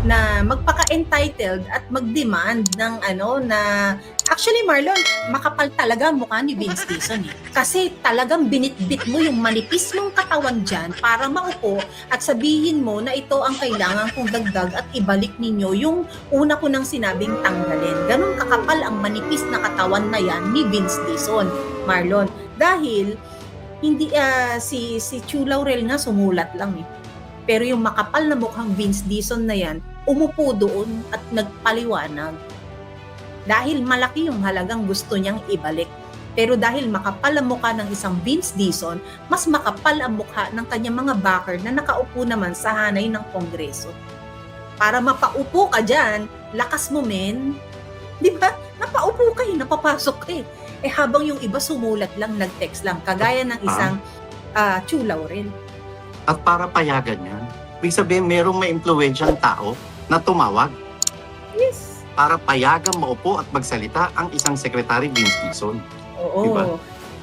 na magpaka-entitled at mag-demand ng ano na actually Marlon, makapal talaga ang mukha ni Vince Dizon eh. Kasi talagang binitbit mo yung manipis mong katawan dyan para maupo at sabihin mo na ito ang kailangan kong dagdag at ibalik ninyo yung una ko nang sinabing tanggalin. Ganun kakapal ang manipis na katawan na yan ni Vince Dizon, Marlon. Dahil hindi si Chu Laurel nga sumulat lang eh. Pero yung makapal na mukhang Vince Dizon na yan, umupo doon at nagpaliwanag. Dahil malaki yung halagang gusto niyang ibalik. Pero dahil makapal ang mukha ng isang Vince Dizon, mas makapal ang mukha ng kanyang mga backer na nakaupo naman sa hanay ng Kongreso. Para mapaupo ka dyan, lakas mo men. Di ba? Napaupo ka eh, napapasok ka eh. Eh habang yung iba sumulat lang, nag-text lang, kagaya ng isang Chu Laurel. At para payagan yan, ibig sabihin merong may impluwensyang tao na tumawag Yes. para payagan maupo at magsalita ang isang Secretary Vince Dizon. Oo. Diba?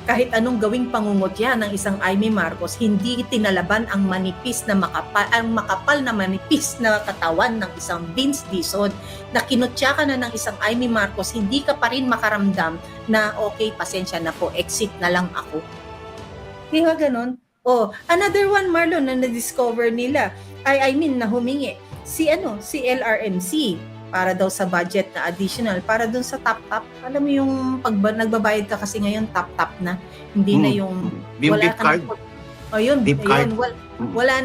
Kahit anong gawing pangungutya ng isang Amy Marcos, hindi tinalaban ang makapal na manipis na katawan ng isang Vince Dizon. Na kinutya ka na ng isang Amy Marcos, hindi ka pa rin makaramdam na okay, pasensya na po, exit na lang ako. Di ba ganun? Oh, another one Marlon na na-discover nila, na humingi si LRMC para daw sa budget na additional para dun sa top. Alam mo yung pag nagbabayad ka kasi ngayon top na, hindi na yung wala ka card. Yun, card. Wala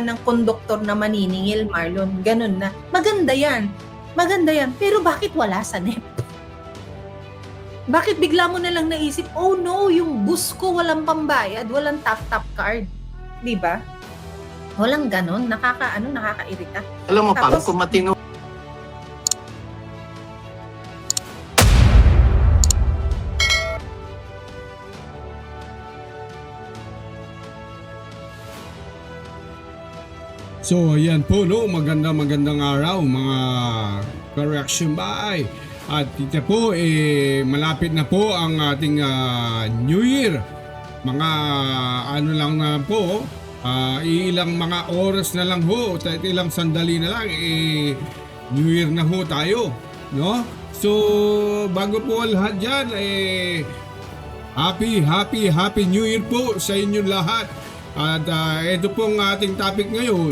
nang konduktor na maniningil Marlon, ganun na. Maganda yan. Pero bakit wala sa NEP? Bakit bigla mo na lang naisip, oh no, yung bus ko walang pambayad, walang top card. Di ba? Walang ganon, nakakairita. Alam mo, parang kung matino. So ayan po no, magandang araw mga correction by. At ito po malapit na po ang ating New Year. Mga ano lang na po, ilang mga oras na lang ho, ilang sandali na lang New Year na ho tayo, no? So bago po lahat diyan Happy New Year po sa inyong lahat. At ito pong ating topic ngayon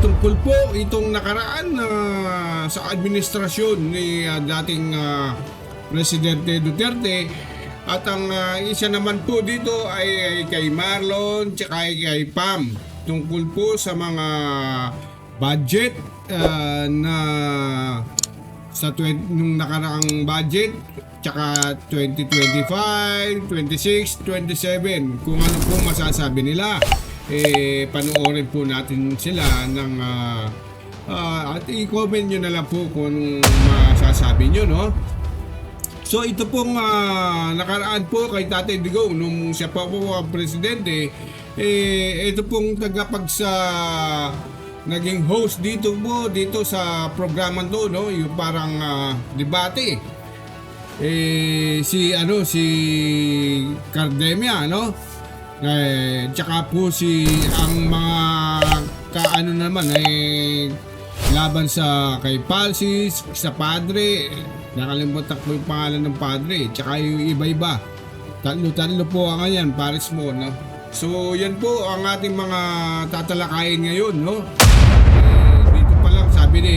tungkol po itong nakaraan sa administrasyon ni dating Presidente Duterte. At ang isa naman po dito ay kay Marlon tsaka kay Pam tungkol po sa mga budget na nung nakaraang budget tsaka 2025, 26, 27 kung ano po masasabi nila. Panoorin po natin sila ng at i-comment nyo na lang po kung anong masasabi nyo, no? So ito pong nakaraan po kay Tatay Digong nung siya pa po ang presidente, ito pong naging host dito sa programa to, no? Yung parang debate. Si Cardemia, no? Tsaka po ang mga naman laban sa kay Palsis, sa Padre, nakalimutan ko yung pangalan ng Padre, tsaka yung iba-iba. Tatlo po ang yan, Paris mo, no? So yan po ang ating mga tatalakayin ngayon, no? Dito pa lang sabi ni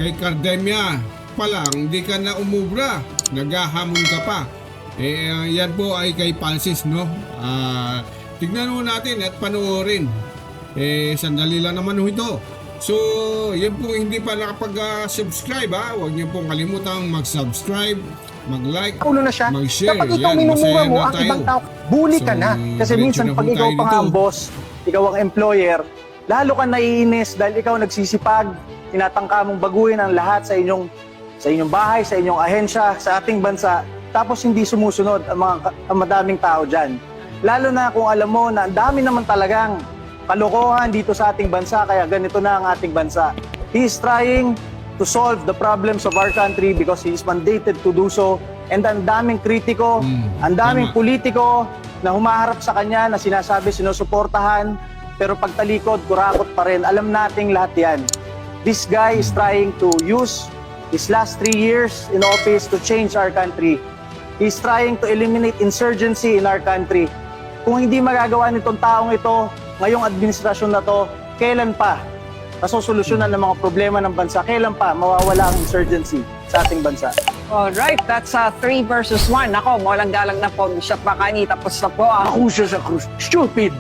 kay Cardemia pa lang, hindi ka na umubra, naghahamon ka pa. Yan po ay kay Palsis, no? Tignan mo natin at panoorin. Sandali lang naman ito. So, yan po hindi pa nakapag-subscribe, huwag niyo pong kalimutang mag-subscribe, mag-like, mag-share. Kapag ikaw minumura mo ang ibang tao, bully ka na. Kasi minsan pag ikaw pa nga ang boss, ikaw ang employer, lalo ka naiinis dahil ikaw nagsisipag, tinatangka mong baguhin ang lahat sa inyong bahay, sa inyong ahensya, sa ating bansa. Tapos hindi sumusunod ang madaming tao dyan. Lalo na kung alam mo na ang dami naman talagang kalokohan dito sa ating bansa, kaya ganito na ang ating bansa. He is trying to solve the problems of our country because he is mandated to do so. And ang daming kritiko, ang daming politiko na humaharap sa kanya, na sinasabi sinusuportahan, pero pagtalikod, kurakot pa rin. Alam nating lahat yan. This guy is trying to use his last 3 years in office to change our country. He's trying to eliminate insurgency in our country. Kung hindi magagawa nitong taong ito, ngayong administrasyon na to, kailan pa masosolusyonan ng mga problema ng bansa? Kailan pa mawawala ang insurgency sa ating bansa? Alright, that's 3 versus 1. Ako, walang galang na po, Bishop Makani, tapos na po ang Akusa sa krus. Stupid!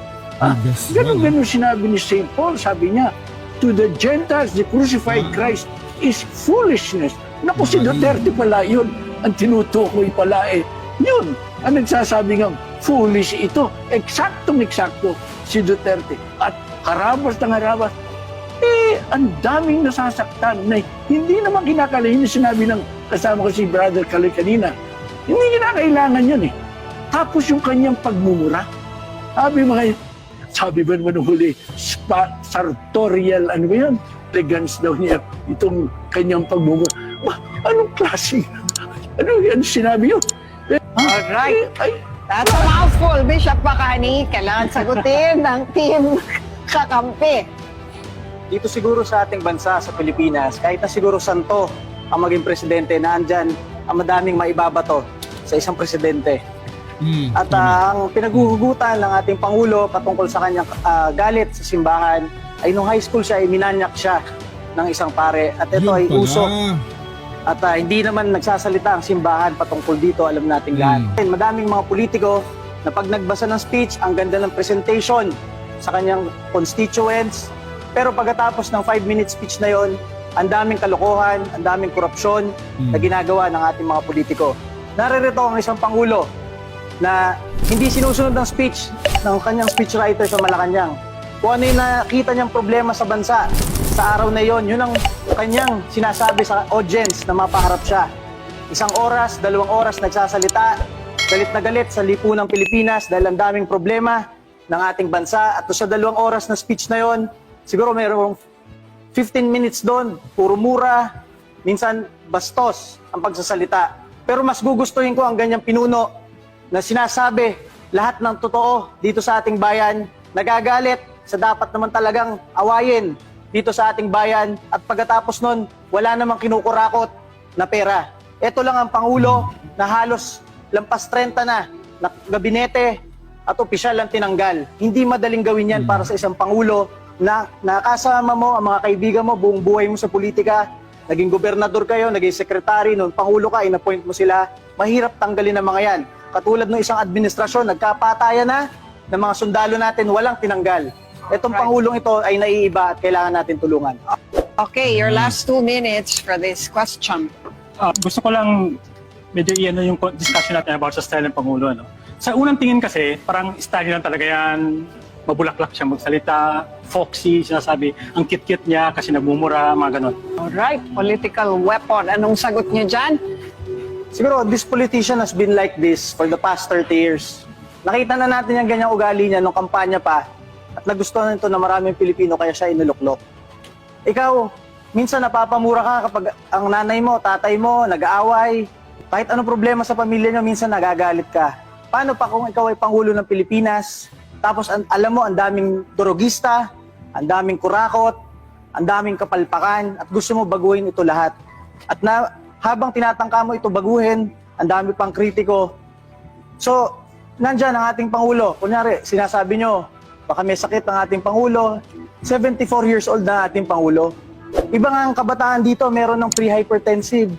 Yes, Ganun sinabi ni St. Paul, sabi niya, to the Gentiles, the crucified Christ is foolishness. Naku, si Duterte pala yun. Ang tinutukoy pala yun, ang nagsasabi ng foolish ito. Eksaktong-eksakto si Duterte. At harabas ng harabas, ang daming nasasaktan na hindi naman kinakalahin yung sinabi ng kasama ko si Brother Kaloy kanina. Hindi kinakailangan yun Tapos yung kanyang pagmumura, sabi ba naman huli, sartorial, ano ba yun? Elegance daw niya, itong kanyang pagmumura. Anong klase? Ano yan sinabi yun? Alright. That's a mouthful, Bishop Makani. Kailangan sagutin ng team kakampi. Dito siguro sa ating bansa, sa Pilipinas, kahit na siguro santo ang maging presidente, na andyan ang madaming maibabato sa isang presidente. At ang pinaghuhugutan ng ating Pangulo patungkol sa kanyang galit sa simbahan ay nung high school siya, minanyak siya ng isang pare. At ito ay usok. At hindi naman nagsasalita ang simbahan patungkol dito, alam nating lahat. Madaming mga politiko na pag nagbasa ng speech, ang ganda ng presentation sa kanyang constituents. Pero pagkatapos ng 5-minute speech na yon, ang daming kalokohan, ang daming korupsyon na ginagawa ng ating mga politiko. Naririto ang isang Pangulo na hindi sinusunod ng speech ng kanyang speechwriter sa Malacanang. Kung ano yung nakita niyang problema sa bansa sa araw na yon, yun ang kanyang sinasabi sa audience na mapaharap siya. 1 oras, 2 oras nagsasalita, galit na galit sa lipunang Pilipinas dahil ang daming problema ng ating bansa. At sa 2 oras na speech na yon, siguro mayroong 15 minutes doon, puro mura, minsan bastos ang pagsasalita. Pero mas gugustuhin ko ang ganyang pinuno na sinasabi lahat ng totoo dito sa ating bayan, nagagalit sa dapat naman talagang awayin dito sa ating bayan, at pagkatapos nun, wala namang kinukurakot na pera. Ito lang ang Pangulo na halos lampas 30 na gabinete at opisyal ang tinanggal. Hindi madaling gawin yan para sa isang Pangulo na nakasama mo ang mga kaibigan mo, buong buhay mo sa politika, naging gobernador kayo, naging sekretary, noon Pangulo ka, in-appoint mo sila, mahirap tanggalin ang mga yan. Katulad ng isang administrasyon, nagkapatayan na ng mga sundalo natin, walang tinanggal. Itong Pangulong ito ay naiiba at kailangan natin tulungan. Okay, your last 2 minutes for this question. Gusto ko lang medyo i-ano yung discussion natin about sa style ng Pangulo. Ano? Sa unang tingin kasi, parang style lang talaga yan. Mabulaklak siya magsalita, foxy, sinasabi, ang kit-kit niya kasi nagmumura, mga ganon. Alright, political weapon. Anong sagot niyo dyan? Siguro, this politician has been like this for the past 30 years. Nakita na natin yung ganyang ugali niya nung kampanya pa at nagustuhan nito na maraming Pilipino kaya siya inuluklok. Ikaw, minsan napapamura ka kapag ang nanay mo, tatay mo, nag-aaway. Kahit anong problema sa pamilya niyo, minsan nagagalit ka. Paano pa kung ikaw ay Pangulo ng Pilipinas, tapos alam mo, ang daming durugista, ang daming kurakot, ang daming kapalpakan, at gusto mo baguhin ito lahat. At habang tinatangka mo ito baguhin, ang dami pang kritiko. So, nandyan ang ating Pangulo. Kunyari, sinasabi nyo, baka may sakit ang ating Pangulo. 74 years old na ating Pangulo. Iba nga ang kabataan dito, meron ng pre-hypertensive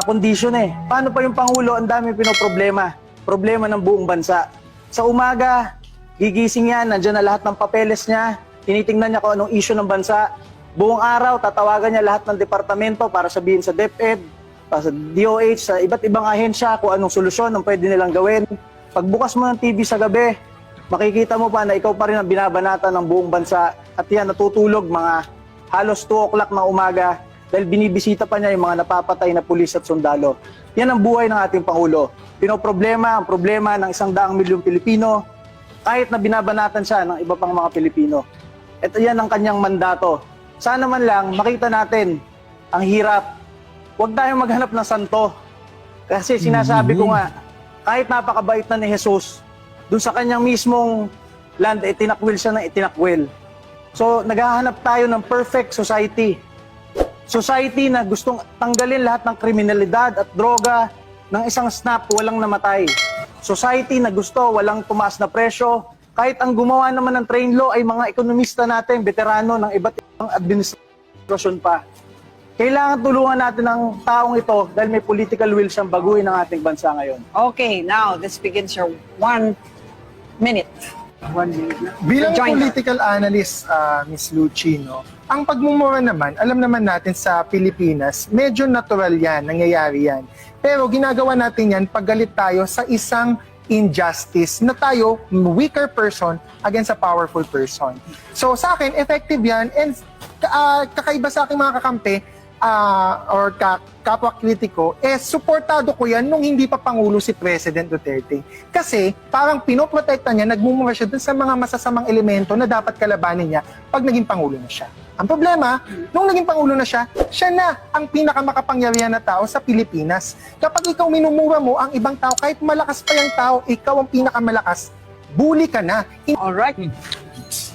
condition Paano pa yung Pangulo? Ang dami pinoproblema. Problema ng buong bansa. Sa umaga, gigising yan, nandyan na lahat ng papeles niya, tinitingnan niya kung anong issue ng bansa. Buong araw, tatawagan niya lahat ng departamento para sabihin sa DepEd, sa DOH, sa iba't ibang ahensya kung anong solusyon ang pwede nilang gawin. Pagbukas mo ng TV sa gabi, makikita mo pa na ikaw pa rin ang binabanatan ng buong bansa at yan natutulog mga halos 2 o'clock ng umaga dahil binibisita pa niya yung mga napapatay na pulis at sundalo. Yan ang buhay ng ating Pangulo. Ang problema ng 100 milyong Pilipino, kahit na binabanatan siya ng iba pang mga Pilipino. Ito yan ang kanyang mandato. Sana man lang makita natin ang hirap. Huwag tayong maghanap ng santo. Kasi sinasabi ko nga, kahit napakabait na ni Jesus, dun sa kanyang mismong land, itinakwil siya ng itinakwil. So, naghahanap tayo ng perfect society Society na gustong tanggalin lahat ng kriminalidad at droga ng isang snap, walang namatay. Society na gusto walang tumaas na presyo. Kahit ang gumawa naman ng train law ay mga ekonomista natin, veterano ng iba't ibang administrasyon pa. Kailangan tulungan natin ang taong ito dahil may political will siyang baguhin ang ating bansa ngayon. Okay, now this begins your 1 minute. Bilang Join political analyst, Ms. Lucci, no, ang pagmumura naman, alam naman natin sa Pilipinas, medyo natural yan, nangyayari yan. Pero ginagawa natin yan pag galit tayo sa isang injustice na tayo, weaker person against a powerful person. So sa akin, effective yan, and kakaiba sa aking mga kakampi, or kapwa kritiko, suportado ko yan nung hindi pa Pangulo si President Duterte. Kasi parang pinoprotekta niya, nagmumura siya dun sa mga masasamang elemento na dapat kalabanin niya pag naging Pangulo na siya. Ang problema, nung naging Pangulo na siya na ang pinakamakapangyarihan na tao sa Pilipinas. Kapag ikaw minumura mo ang ibang tao, kahit malakas pa yung tao, ikaw ang pinakamalakas, bully ka na. Alright.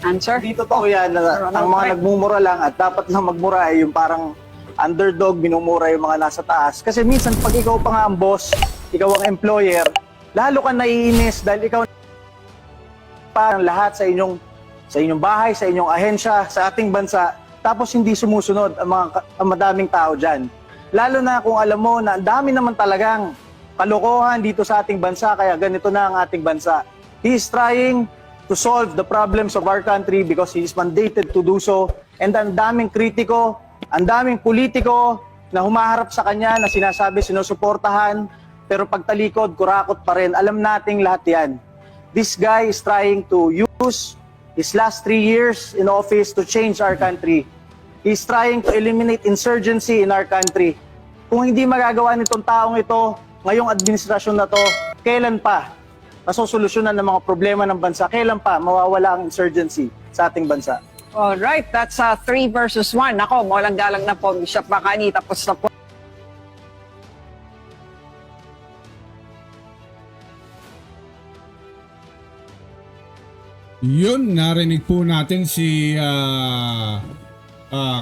Answer? Hindi totoo yan na ang mga nagmumura lang at dapat lang magmura ay yung parang underdog, minumura yung mga nasa taas. Kasi minsan pag ikaw pa nga ang boss, ikaw ang employer, lalo ka naiinis dahil ikaw pa ang lahat sa inyong bahay, sa inyong ahensya, sa ating bansa, tapos hindi sumusunod ang madaming tao dyan. Lalo na kung alam mo na ang dami naman talagang kalokohan dito sa ating bansa, kaya ganito na ang ating bansa. He is trying to solve the problems of our country because he is mandated to do so. And ang daming kritiko, ang daming politiko na humaharap sa kanya na sinasabi sinusuportahan, pero pagtalikod, kurakot pa rin. Alam nating lahat yan. This guy is trying to use his last 3 years in office to change our country. He's trying to eliminate insurgency in our country. Kung hindi magagawa nitong taong ito, ngayong administrasyon na to, kailan pa masosolusyonan ng mga problema ng bansa? Kailan pa mawawala ang insurgency sa ating bansa? Alright, that's 3 versus 1. Ako, walang galang na po. Bishop Makani, tapos na po. Yun, narinig po natin si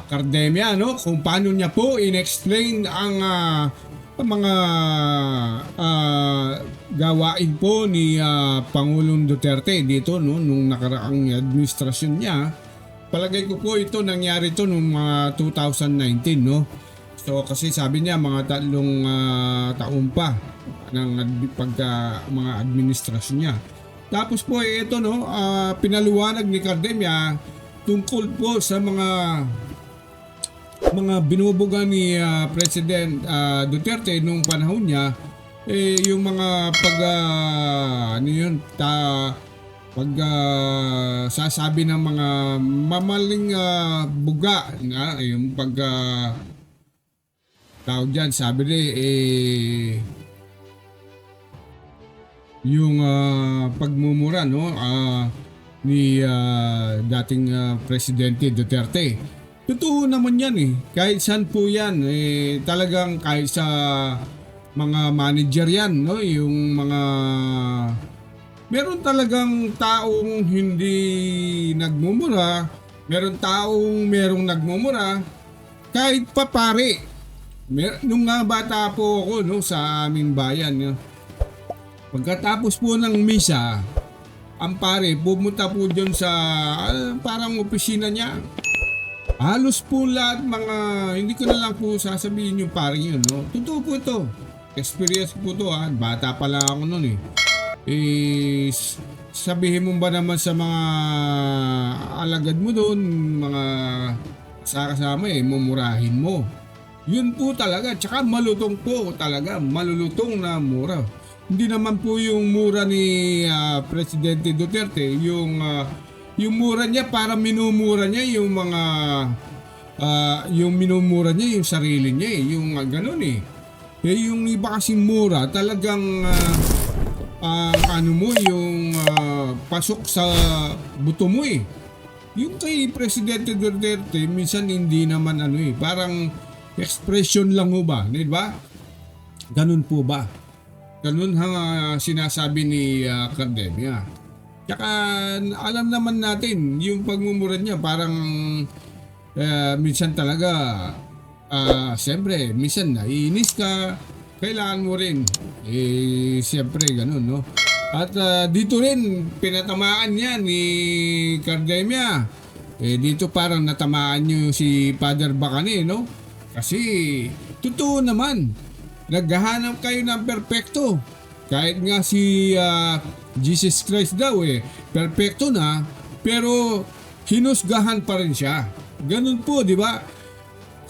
Cardemia, no? Kung paano niya po in-explain ang mga gawain po ni Pangulong Duterte dito, no? Nung nakaraang administrasyon niya. Palagay ko po ito, nangyari ito noong 2019, no? So kasi sabi niya mga 3 taon pa ng mga administrasyon niya. Tapos po ito, no, pinaliwanag ni Cardemia tungkol po sa mga binubuga ni President Duterte nung panahon niya, yung mga sasabi ng mga mamaling buga na yung tawag dyan, sabi yung pagmumura, no, ni dating Presidente Duterte. Totoo naman yan kahit saan po yan, talagang kahit sa mga manager yan, no, yung mga meron talagang taong hindi nagmumura, merong nagmumura, kahit pa pare. Nung nga bata po ako, no, sa aming bayan, no, pagkatapos po ng misa, ang pare pumunta po dyan sa parang opisina niya. Halos po lahat mga, hindi ko na lang po sasabihin yung pare yun, no? Totoo po ito. Experience po ito, bata pa lang ako nun sabihin mo ba naman sa mga alagad mo doon, mga kasama mumurahin mo. Yun po talaga, tsaka malutong po talaga, malulutong na mura. Hindi naman po yung mura ni Presidente Duterte, yung mura niya para minumura niya yung mga yung minumura niya yung sarili niya yung ganun yung iba kasing mura talagang yung pasok sa buto mo yung kay Presidente Duterte minsan hindi naman parang expression lang ho ba, di ba? Ganun po ba? Ganun ang sinasabi ni Cardemia. Tsaka alam naman natin yung pagmumura niya parang minsan talaga siyempre, minsan naiinis ka, kailangan mo rin. Siyempre, ganun, no? At dito rin, pinatamaan yan ni Cardemia. Dito parang natamaan nyo si Father Bacani, no? Kasi, totoo naman, naghahanap kayo ng perpekto. Kahit nga si Jesus Christ daw perpekto na, pero hinusgahan pa rin siya. Ganun po, di ba?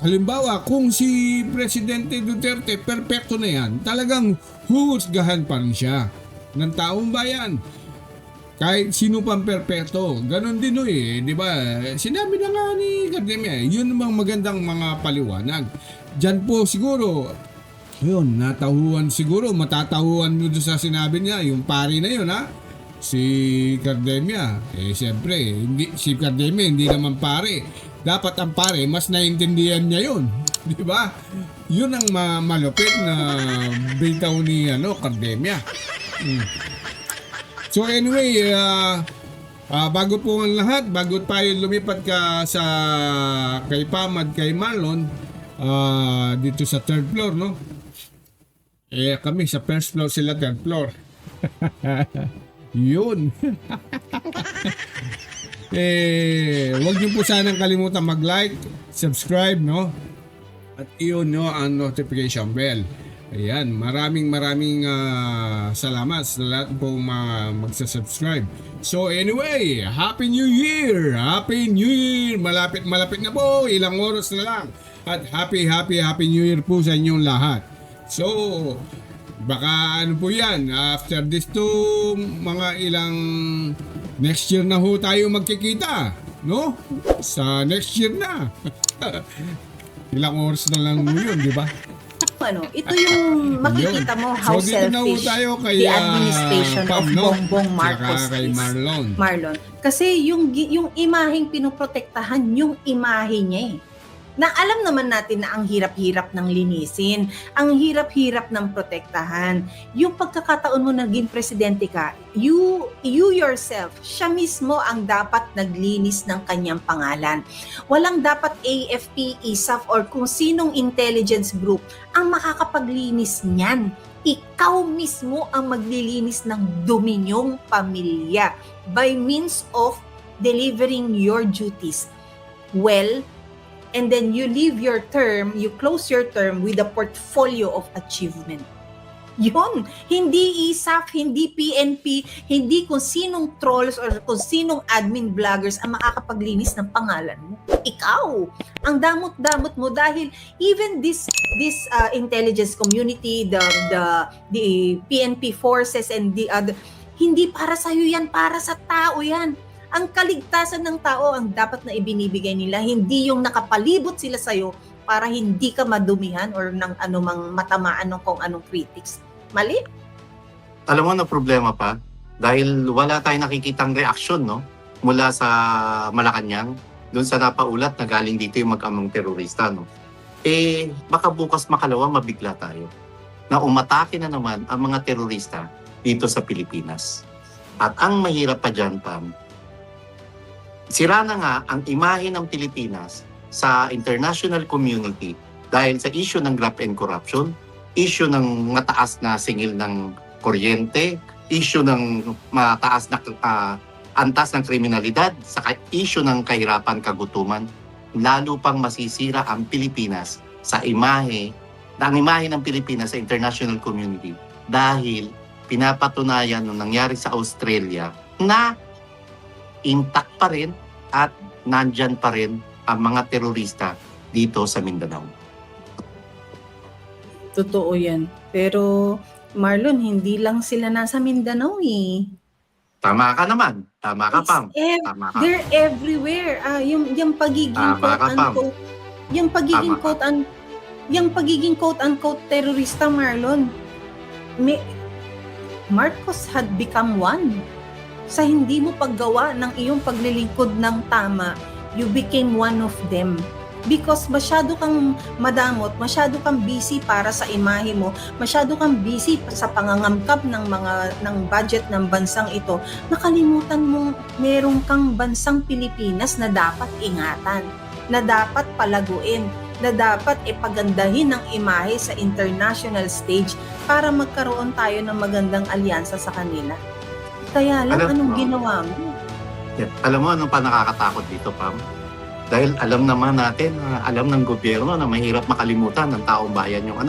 Halimbawa, kung si Presidente Duterte perpekto na yan, talagang huhusgahan pa rin siya ng taong bayan. Kahit sino pang perpekto. Ganon din di ba? Sinabi na nga ni Cardemia, yun ang magandang mga paliwanag. Diyan po siguro, yun, matatahuan nyo doon sa sinabi niya, yung pari na yun, ha? Si Cardemia, siyempre, si Cardemia hindi naman pare. Dapat ang pare, mas naintindihan niya yun. Di ba? Yun ang malupit na bitaw ni Cardemia. So anyway, bago po ang lahat, bago tayo lumipat ka sa kay Pam at kay Marlon, dito sa third floor, no? Kami sa first floor, sila third floor. Yun. Huwag niyo po sanang kalimutan mag-like, subscribe, no? At iyon, no, ang notification bell. Ayan, maraming salamat sa lahat po magsasubscribe. So anyway, Happy New Year! Happy New Year! Malapit na po, ilang oras na lang. At Happy New Year po sa inyong lahat. So, baka ano po yan, after this to mga ilang next year na ho tayo magkikita, no? Sa next year na. Ilang oras na lang yun, di ba? Ito yung makikita mo how so, dito na ho selfish tayo kay, the administration Pam, of Bongbong Marcos saka kay is. Marlon. Kasi yung imaheng pinoprotektahan, yung imahe niya na alam naman natin na ang hirap-hirap ng linisin, ang hirap-hirap ng protektahan. Yung pagkakataon mo naging presidente ka, you yourself, siya mismo ang dapat naglinis ng kanyang pangalan. Walang dapat AFP, ISAF, or kung sinong intelligence group ang makakapaglinis niyan. Ikaw mismo ang maglilinis ng dominyong pamilya by means of delivering your duties well. And then you leave your term, you close your term with a portfolio of achievement. Yun, hindi ISAF, hindi PNP, hindi kung sinong trolls or kung sinong admin vloggers ang makakapaglinis ng pangalan mo. Ikaw, ang damot-damot mo dahil even this intelligence community, the PNP forces and the other, hindi para sa'yo yan, para sa tao yan. Ang kaligtasan ng tao ang dapat na ibinibigay nila, hindi yung nakapalibot sila sa'yo para hindi ka madumihan or ng anumang matamaan ng kung anong critics. Mali? Alam mo na problema pa, dahil wala tayong nakikitang reaksyon, no? Mula sa Malacanang, doon sa napaulat na galing dito yung mag-amang terorista, no? Baka bukas makalawa mabigla tayo na umatake na naman ang mga terorista dito sa Pilipinas. At ang mahirap pa dyan, Pam, sira na nga ang imahe ng Pilipinas sa international community dahil sa issue ng graft and corruption, issue ng mataas na singil ng kuryente, issue ng mataas na antas ng kriminalidad, saka issue ng kahirapan, kagutuman. Lalo pang masisira ang Pilipinas sa imahe ng Pilipinas sa international community dahil pinapatunayan nung nangyari sa Australia na intact pa rin at nandyan pa rin ang mga terorista dito sa Mindanao. Totoo yan. Pero Marlon, hindi lang sila nasa Mindanao Tama ka naman. Tama ka, Pam. Tama ka. They're everywhere. Yung pagiging quote-unquote, yung pagiging quote-unquote terorista, Marlon, Marcos had become one. Sa hindi mo paggawa ng iyong paglilingkod ng tama, you became one of them. Because masyado kang madamot, masyado kang busy para sa imahe mo, masyado kang busy sa pangangamkap ng budget ng bansang ito, nakalimutan mong meron kang bansang Pilipinas na dapat ingatan, na dapat palaguin, na dapat ipagandahin ng imahe sa international stage para magkaroon tayo ng magandang alyansa sa kanila. Kaya lang, Alam- anong ginawa mo? Yan. Alam mo anong pa nakakatakot dito, Pam? Dahil alam naman natin, alam ng gobyerno na mahirap makalimutan ng taong bayan yung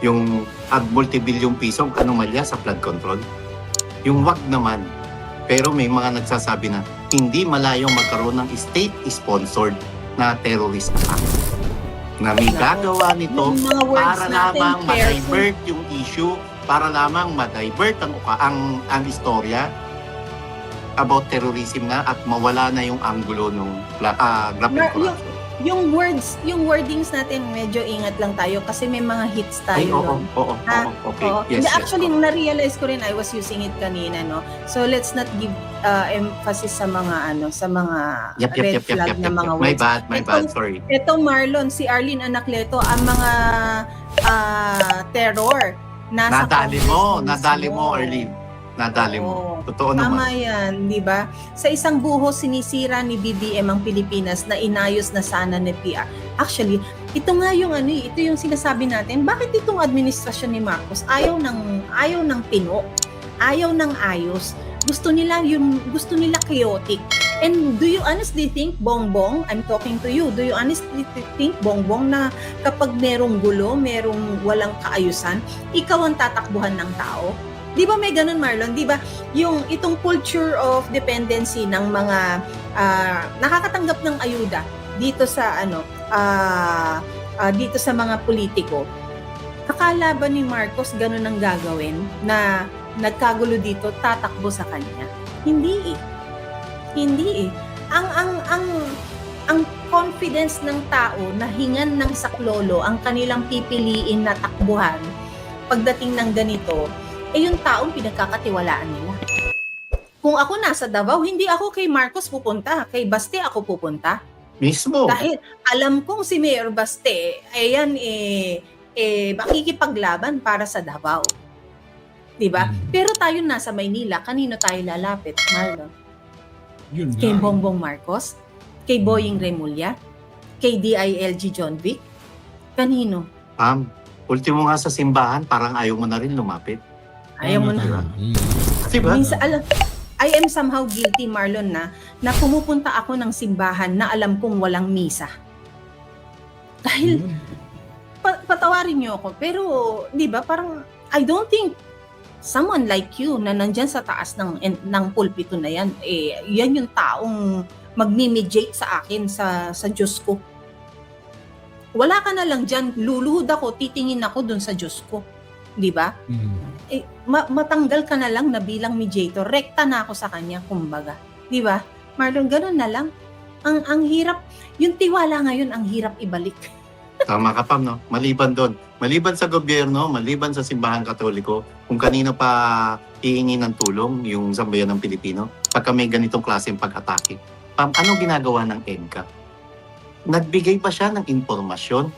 yung multi-billion pisong anomalya sa flood control. Yung wag naman. Pero may mga nagsasabi na hindi malayong magkaroon ng state-sponsored na terrorist attack. Na may gagawa nito Yung mga words para natin, lamang careful. ma-divert yung issue, para lamang ma-divert ang istorya about terrorism na at mawala na yung angulo ng grabe corruption. Yung wordings natin, medyo ingat lang tayo kasi may mga hits Ay, tayo oo, doon. okay. Oo. Yes, Hindi, yes, actually, oo. na-realize ko rin, I was using it kanina, no? So, let's not give emphasis sa mga, red flag na mga My words. bad, sorry. Ito, Marlon, si Arlene Anacleto, ang mga terror nasa Nadali Congress mo, Arlene. Nadali mo. Oo. Totoo Tama naman. yan, di ba? Sa isang buhos, sinisira ni BBM ang Pilipinas na inayos na sana ni PR. Actually, ito nga yung ito yung sinasabi natin, bakit itong administrasyon ni Marcos ayaw ng tino, ayaw ng ayos, gusto nila chaotic. And do you honestly think, Bongbong, I'm talking to you, do you honestly think, Bongbong, na kapag merong gulo, merong walang kaayusan, ikaw ang tatakbuhan ng tao? Di ba may ganun, Marlon? Di ba yung itong culture of dependency ng mga nakakatanggap ng ayuda dito sa dito sa mga politiko. Akala ba ni Marcos ganun ang gagawin na nagkagulo dito tatakbo sa kanya? Hindi eh. Hindi eh. Ang confidence ng tao na hingan ng saklolo ang kanilang pipiliin na takbuhan pagdating ng ganito, yung taong pinagkakatiwalaan nila. Kung ako nasa Davao, hindi ako kay Marcos pupunta, kay Baste ako pupunta. Mismo. Dahil alam kong si Mayor Baste, ayan makikipaglaban para sa Davao. 'Di ba? Pero tayo nasa Maynila, kanino tayo lalapit, Marlon? Yun Kay lang. Bongbong Marcos? Kay Boying Remulla? Kay DILG John Vic? Kanino? Ultimo nga sa simbahan, parang ayaw mo na rin lumapit. Ayaw mo na. Diba? Minsan, I am somehow guilty, Marlon, na pumupunta ako ng simbahan na alam kong walang misa. Dahil, patawarin niyo ako, pero, di ba, parang, I don't think someone like you na nandyan sa taas ng pulpito na yan, yan yung taong magmi-mediate sa akin sa Diyos ko. Wala ka na lang dyan, luluhod ako, titingin ako dun sa Diyos ko. Di ba? Matanggal ka na lang na bilang mediator, rekta na ako sa kanya, kumbaga. Di ba? Marlon, ganun na lang. Ang hirap, yung tiwala ngayon, ang hirap ibalik. Tama ka, Pam, no? Maliban doon. Maliban sa gobyerno, maliban sa simbahan katoliko, kung kanino pa hihingi ng tulong yung sambayan ng Pilipino, pagka may ganitong klaseng pag-atake. Pam, anong ginagawa ng EDCA? Nagbigay pa siya ng impormasyon?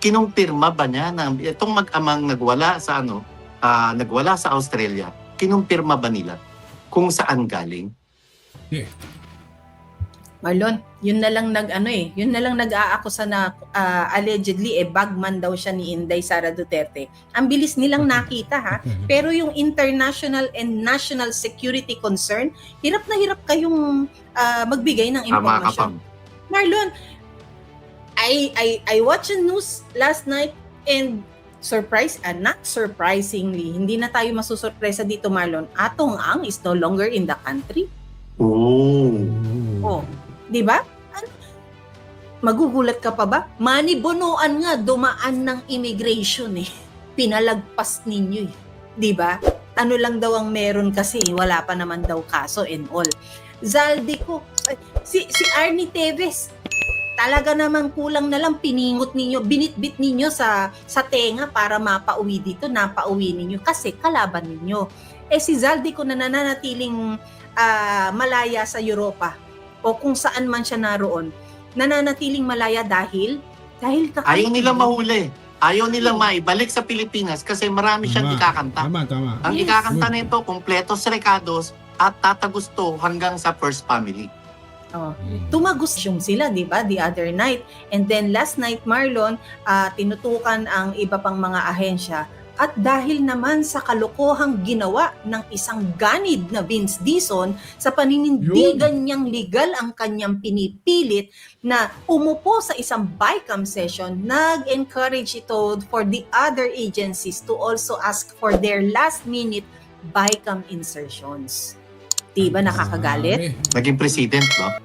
Kinumpirma ba niya na itong mag-amang nagwala sa Australia, kinumpirma ba nila kung saan galing? Marlon, yun na lang nag-aakusa na allegedly bagman daw siya ni Inday Sara Duterte. Ang bilis nilang nakita ha, pero yung international and national security concern, hirap na hirap kayong magbigay ng Tama ka, impormasyon. Pam. Marlon, I watched the news last night and not surprisingly, hindi na tayo masusurpresa dito, Marlon. Atong Ang is no longer in the country. Oh, di ba? Magugulat ka pa ba? Manibonoan nga dumaan ng immigration eh. Pinalagpas ninyo eh. Di ba? Ano lang daw ang meron kasi, wala pa naman daw kaso and all. Zaldico, si Arnie Teves, talaga namang kulang na lang piningot ninyo, binitbit ninyo sa tenga para mapauwi dito, napauwi ninyo kasi kalaban ninyo. Si Zaldico na nananatiling malaya sa Europa o kung saan man siya naroon, nananatiling malaya dahil ayaw nilang mahuli. Ayaw nilang maibalik sa Pilipinas kasi marami siyang ikakanta. Tama. Ang ikakanta nito, kompletos recados at tatagusto hanggang sa first family. Oh, tumagos sila, di ba, the other night. And then last night, Marlon, tinutukan ang iba pang mga ahensya. At dahil naman sa kalokohang ginawa ng isang ganid na Vince Dizon, sa paninindigan niyang legal ang kanyang pinipilit na umupo sa isang BICAM session, nag-encourage ito for the other agencies to also ask for their last-minute BICAM insertions. Diba nakakagalit? Naging president, no?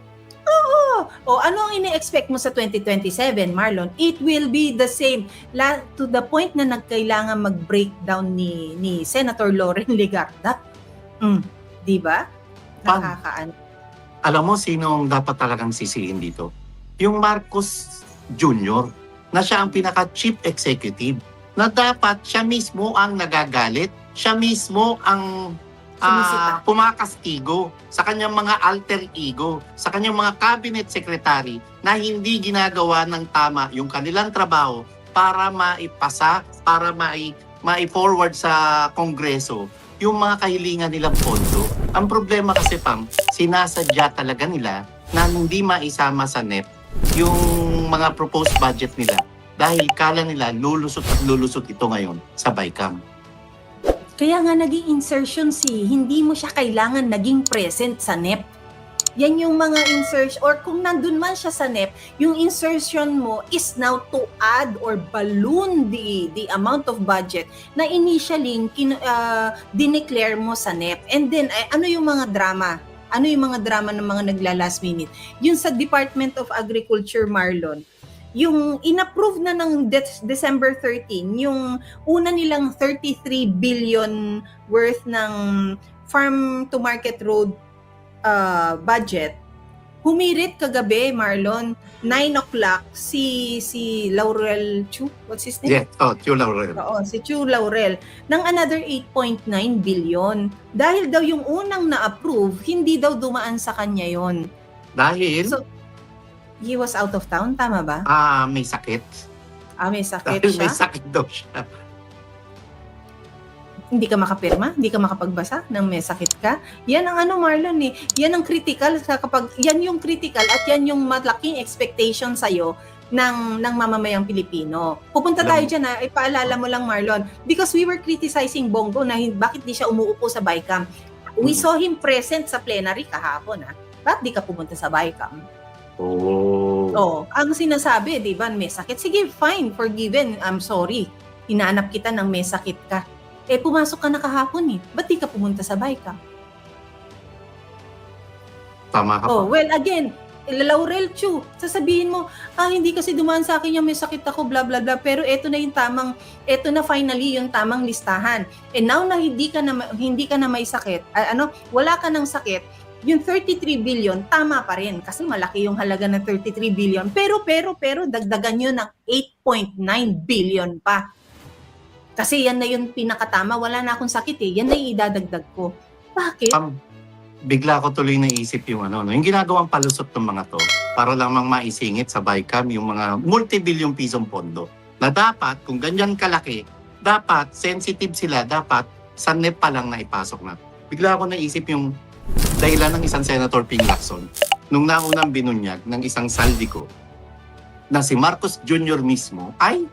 O ano ang ini-expect mo sa 2027, Marlon? It will be the same. To the point na nagkailangan mag-breakdown ni Senator Loren Legarda. Di ba? Nakakaano. Alam mo sinong dapat talagang sisihin dito? Yung Marcos Jr. na siya ang pinaka-chief executive na dapat siya mismo ang nagagalit, siya mismo ang Sumisita. pumakastigo sa kanyang mga alter ego, sa kanyang mga cabinet secretary na hindi ginagawa ng tama yung kanilang trabaho para maipasa, para mai-forward sa Kongreso yung mga kahilingan nilang pondo. Ang problema kasi, Pam, sinasadya talaga nila na hindi maisama sa NEP yung mga proposed budget nila dahil kala nila lulusot at lulusot ito ngayon sa BICAM. Kaya nga naging insertion hindi mo siya kailangan naging present sa NEP. Yan yung mga insertion, or kung nandun man siya sa NEP, yung insertion mo is now to add or balloon the amount of budget na initially dineclare mo sa NEP. And then, ano yung mga drama? Ano yung mga drama ng mga nagla-last minute? Yun sa Department of Agriculture, Marlon, yung inapprove na ng December 13, yung una nilang 33 billion worth ng farm to market road budget, humirit kagabi, Marlon, 9 o'clock, si Laurel Chu, what's his name? Yeah, Chu Laurel. Oo, si Chu Laurel, ng another 8.9 billion. Dahil daw yung unang na-approve, hindi daw dumaan sa kanya yon. Dahil He was out of town, tama ba? may sakit. May sakit Dahil siya? may sakit daw siya. Hindi ka makapirma? Hindi ka makapagbasa ng may sakit ka? Yan ang Marlon eh. Yan ang critical. Yan yung critical at yan yung malaking expectation sa'yo ng mamamayang Pilipino. Pupunta tayo dyan na ipaalala mo lang, Marlon, because we were criticizing Bongo na bakit di siya umuupo sa BICAM. We saw him present sa plenary kahapon. Bakit di ka pumunta sa BICAM? Ang sinasabi, di ba, may sakit. Sige, fine, forgiven, I'm sorry. Hinahanap kita ng may sakit ka. Pumasok ka na kahapon eh. Ba't di ka pumunta sa BICAM? Tama ka pa. Well, again, Laurel Chu, sasabihin mo, hindi kasi dumaan sa akin yung may sakit ako, blah, blah, blah. Pero eto na finally yung tamang listahan. And now na hindi ka na may sakit, wala ka ng sakit, yung 33 billion, tama pa rin kasi malaki yung halaga ng 33 billion. Pero dagdagan nyo ng 8.9 billion pa. Kasi yan na yung pinakatama, wala na akong sakit yan na yung idadagdag ko. Bakit? Bigla ko tuloy naisip yung yung ginagawang palusot ng mga to para lamang maisingit sa BICAM yung mga multi-billion pisong pondo. Na dapat, kung ganyan kalaki, dapat sensitive sila, dapat sa NEP pa lang na ipasok na. Bigla ko naisip yung dahilan ng isang Senator Ping Lacson nung naunang binunyag ng isang saldiko na si Marcos Jr. mismo ay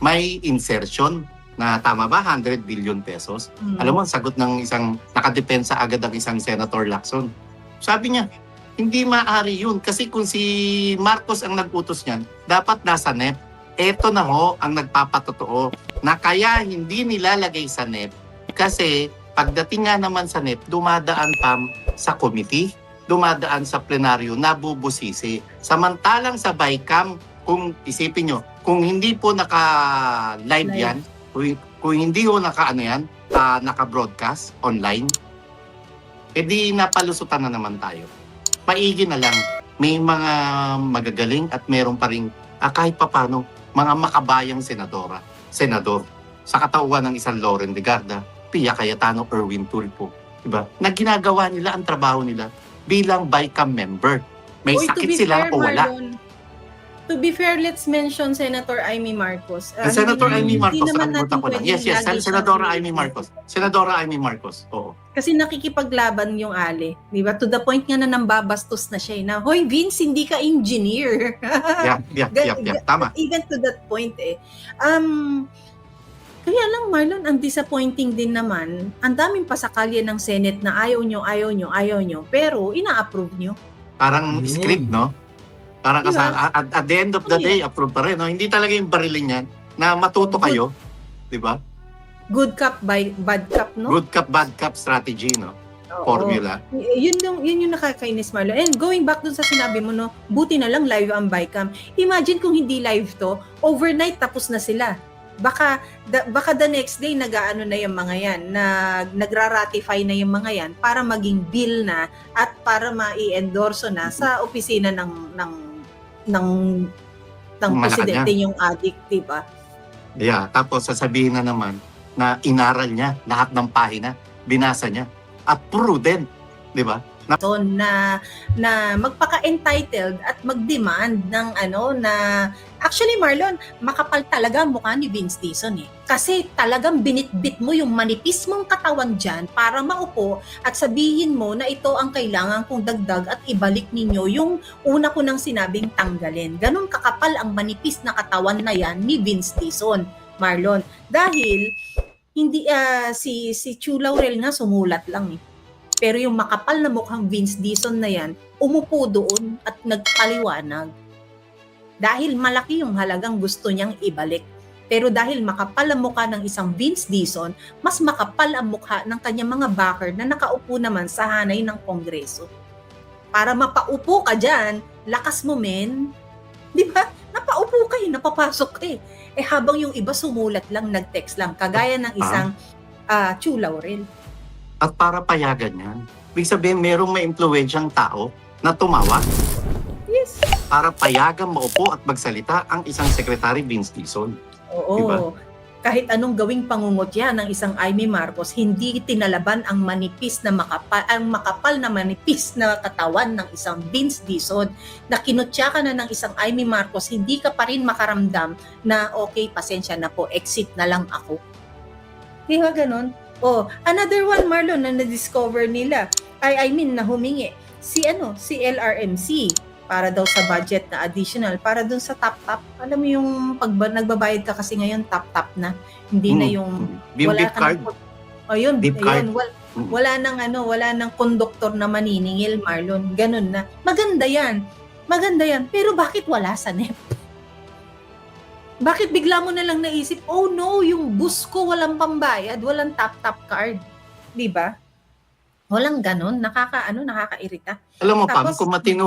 may insertion na tama ba 100 billion pesos. Alam mo, sagot ng isang nakadepensa agad ang isang Senator Lacson. Sabi niya, hindi maaari yun kasi kung si Marcos ang nag-utos niyan, dapat nasa NEP. Eto na ho ang nagpapatotoo na kaya hindi nilalagay sa NEP kasi pagdating nga naman sa NEP, dumadaan sa committee, dumadaan sa plenaryo, nabubusisi. Samantalang sa BICAM, kung isipin nyo, kung hindi po naka-live yan, kung hindi po naka-broadcast online, edi napalusutan na naman tayo. Maigi na lang, may mga magagaling at meron pa rin kahit papano, mga makabayang senador sa katauhan ng isang Loren Legarda, Pia Cayetano, Erwin Tulfo, diba? Na ginagawa nila ang trabaho nila bilang BICAM member. May sakit sila o wala. To To be fair, let's mention Senator Amy Marcos. Senator Amy hindi Marcos, naman nakalimutan ko natin lang. Yes, pwedeng lagi Senadora siyang- Amy Marcos. Senadora Amy Marcos, oo. Kasi nakikipaglaban yung Ali. Di ba? To the point nga na nambabastos na siya. Na, hoy Vince, hindi ka engineer. Yeah. Tama. Even to that point eh. Kaya lang Marlon, ang disappointing din naman, ang daming pasakalya ng Senate na ayaw nyo, pero ina-approve nyo. Parang Yun. script, no? Parang Diba? at the end of the Ano day, approve pa rin, no? Hindi talaga yung barilin yan na matuto kayo, di ba? Good cup, bad cup, no? Good cup, bad cup strategy, no? Oo. Formula. Yun yung nakakainis, Marlon. And going back dun sa sinabi mo, no, buti na lang live ang BICAM. Imagine kung hindi live to, overnight tapos na sila. Baka the next day nag-aano na yung mga yan, nagra-ratify na yung mga yan para maging bill na at para ma-i-endorso na sa opisina ng presidente yung addict, di ba? Yeah, tapos sasabihin na naman na inaral niya lahat ng pahina, binasa niya. At prudent, di ba? So, na magpaka-entitled at mag-demand ng actually Marlon, makapal talaga ang mukha ni Vince Dizon eh. Kasi talagang binitbit mo yung manipis mong katawan dyan para maupo at sabihin mo na ito ang kailangan kong dagdag at ibalik ninyo yung una ko nang sinabing tanggalin. Ganon kakapal ang manipis na katawan na yan ni Vince Dizon, Marlon. Dahil hindi si Chu Laurel nga sumulat lang eh. Pero yung makapal na mukhang Vince Dizon na yan, umupo doon at nagpaliwanag. Dahil malaki yung halagang gusto niyang ibalik. Pero dahil makapal ang mukha ng isang Vince Dizon, mas makapal ang mukha ng kanyang mga backer na nakaupo naman sa hanay ng Kongreso. Para mapaupo ka dyan, lakas mo men. Di ba? Napaupo ka napapasok ka eh. Habang yung iba sumulat lang, nag-text lang. Kagaya ng isang Chu Laurel. At para payagan yan, ibig sabihin merong may impluwensyang tao na tumawa Yes. para payagan maupo at magsalita ang isang Secretary Vince Dizon. Oo. Diba? Kahit anong gawing pangungutya ng isang Amy Marcos, hindi tinalaban ang makapal na manipis na katawan ng isang Vince Dizon na kinutya ka na ng isang Amy Marcos, hindi ka pa rin makaramdam na okay, pasensya na po, exit na lang ako. Di ba ganun? Another one, Marlon, na na-discover nila, na humingi, si LRMC, para daw sa budget na additional, para dun sa top-top. Alam mo yung nagbabayad ka kasi ngayon, top-top na. Hindi na yung... Yung beep card. Beep card. Wala nang konduktor na maniningil, Marlon. Ganun na. Maganda yan. Pero bakit wala sa NEP? Bakit bigla mo na lang naisip, oh no, yung bus ko walang pambayad, walang top-top card. Di ba? Walang ganun. Nakakairita. Alam mo, Pam, Tapos- kung matino